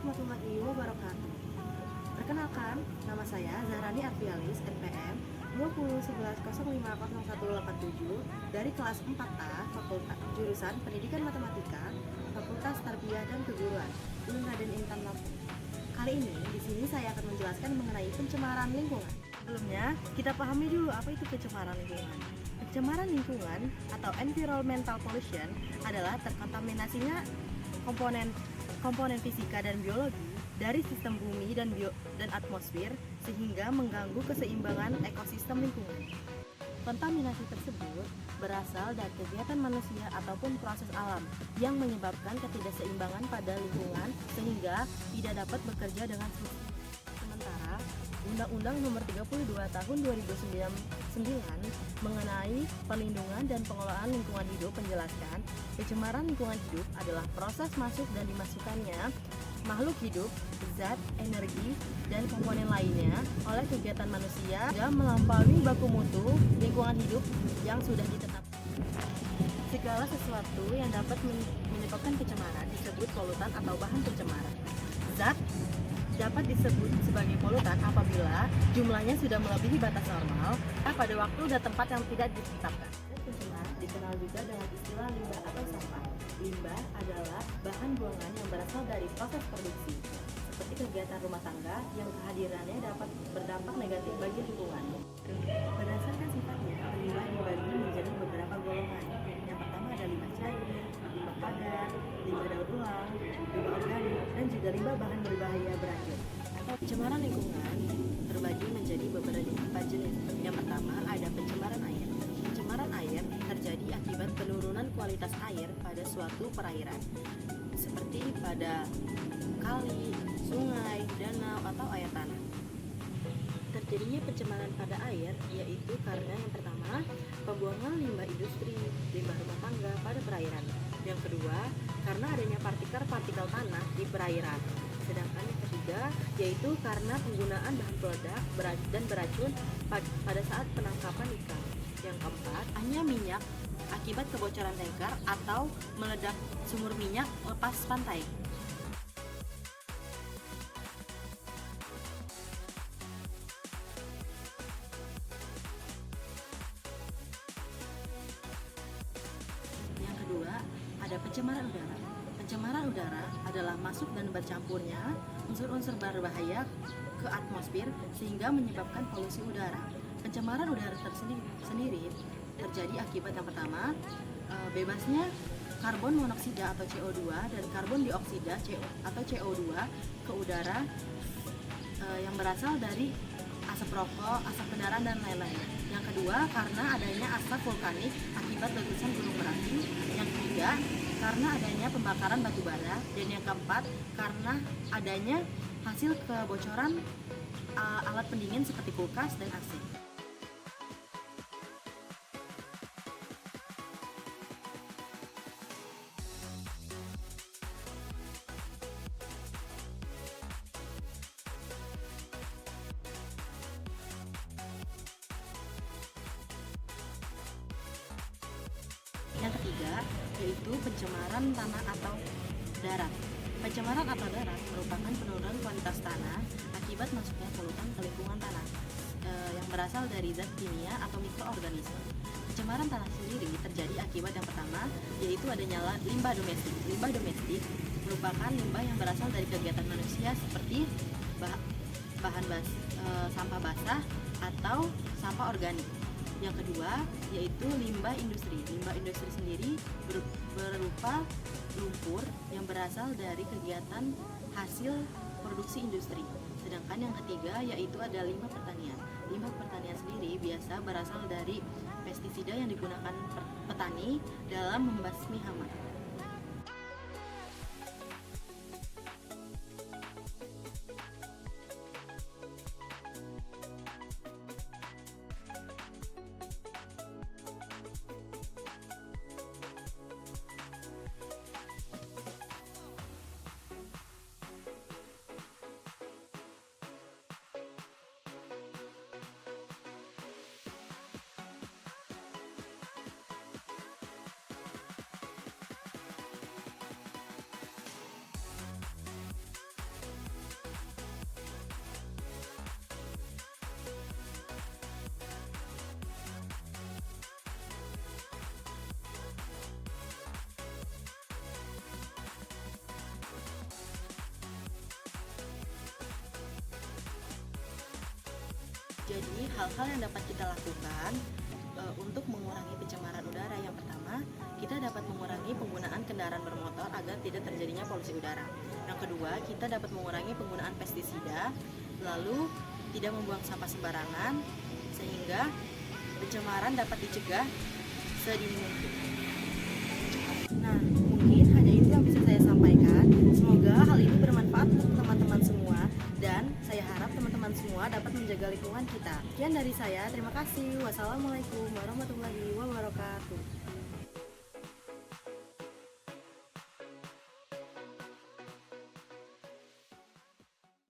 warahmatullahi wabarakatuh. Perkenalkan, nama saya Zahrani Arfialis, NPM 2011050187 dari kelas 4A Fakultas Jurusan Pendidikan Matematika, Fakultas Tarbiyah dan Keguruan, UIN Raden Intan Lampung. Kali ini di sini saya akan menjelaskan mengenai pencemaran lingkungan. Sebelumnya, kita pahami dulu apa itu pencemaran lingkungan. Pencemaran lingkungan atau environmental pollution adalah terkontaminasinya komponen fisika dan biologi dari sistem bumi dan atmosfer sehingga mengganggu keseimbangan ekosistem lingkungan. Kontaminasi tersebut berasal dari kegiatan manusia ataupun proses alam yang menyebabkan ketidakseimbangan pada lingkungan sehingga tidak dapat bekerja dengan fungsi. Sementara Undang-Undang Nomor 32 Tahun 2009 mengenai perlindungan dan pengelolaan lingkungan hidup menjelaskan pencemaran lingkungan hidup adalah proses masuk dan dimasukkannya makhluk hidup, zat, energi, dan komponen lainnya oleh kegiatan manusia dan melampaui baku mutu lingkungan hidup yang sudah ditetapkan. Segala sesuatu yang dapat menyebabkan pencemaran disebut polutan atau bahan pencemar. Zat dapat disebut sebagai polutan apabila jumlahnya sudah melebihi batas normal pada waktu dan tempat yang tidak ditetapkan. Pencemar dikenal juga dengan istilah limbah atau sampah. Limbah adalah bahan buangan yang berasal dari proses produksi, seperti kegiatan rumah tangga yang kehadirannya dapat berdampak negatif bagi lingkungan. Berdasarkan sifatnya, limbah dibagi menjadi beberapa golongan. Yang pertama ada limbah cair, limbah padat, limbah daur ulang, limbah organik, dan juga limbah bahan berbahaya beracun. Pencemaran lingkungan terbagi menjadi beberapa jenis. Yang pertama ada pencemaran air. Pencemaran air terjadi akibat penurunan kualitas air pada suatu perairan, seperti pada kali, sungai, danau, atau air tanah. Terjadinya pencemaran pada air yaitu karena yang pertama, pembuangan limbah industri, limbah rumah tangga pada perairan. Yang kedua, karena adanya partikel-partikel tanah di perairan. Sedangkan yang ketiga, yaitu karena penggunaan bahan peledak dan beracun pada saat penangkapan ikan. Yang keempat, hanya minyak akibat kebocoran tanker atau meledak sumur minyak lepas pantai. Yang kedua, ada pencemaran udara. Pencemaran udara adalah masuk dan bercampurnya unsur-unsur berbahaya ke atmosfer sehingga menyebabkan polusi udara. Pencemaran udara sendiri terjadi akibat yang pertama, bebasnya karbon monoksida atau CO2 dan karbon dioksida atau CO2 ke udara yang berasal dari asap rokok, asap kendaraan, dan lain-lain. Yang kedua, karena adanya asap vulkanik akibat letusan gunung berapi. Yang ketiga, karena adanya pembakaran batu bara. Dan yang keempat, karena adanya hasil kebocoran alat pendingin seperti kulkas dan AC. Yang ketiga, yaitu pencemaran tanah atau darat. Pencemaran atau darat merupakan penurunan kualitas tanah akibat masuknya polutan ke lingkungan tanah yang berasal dari zat kimia atau mikroorganisme. Pencemaran tanah sendiri terjadi akibat yang pertama, yaitu adanya limbah domestik. Limbah domestik merupakan limbah yang berasal dari kegiatan manusia seperti sampah basah atau sampah organik. Yang kedua, yaitu limbah industri. Limbah industri sendiri berupa lumpur yang berasal dari kegiatan hasil produksi industri. Sedangkan yang ketiga, yaitu ada limbah pertanian. Limbah pertanian sendiri biasa berasal dari pestisida yang digunakan petani dalam membasmi hama. Jadi hal-hal yang dapat kita lakukan untuk mengurangi pencemaran udara, yang pertama, kita dapat mengurangi penggunaan kendaraan bermotor agar tidak terjadinya polusi udara. Yang kedua, kita dapat mengurangi penggunaan pestisida, lalu tidak membuang sampah sembarangan, sehingga pencemaran dapat dicegah sedini mungkin. Nah, mungkin hanya itu yang bisa saya sampaikan. Semoga hal ini bermanfaat untuk teman-teman semua, dan saya harap teman-teman semua dapat menjaga lingkungan kita. Sekian dari saya, terima kasih. Wassalamualaikum warahmatullahi wabarakatuh.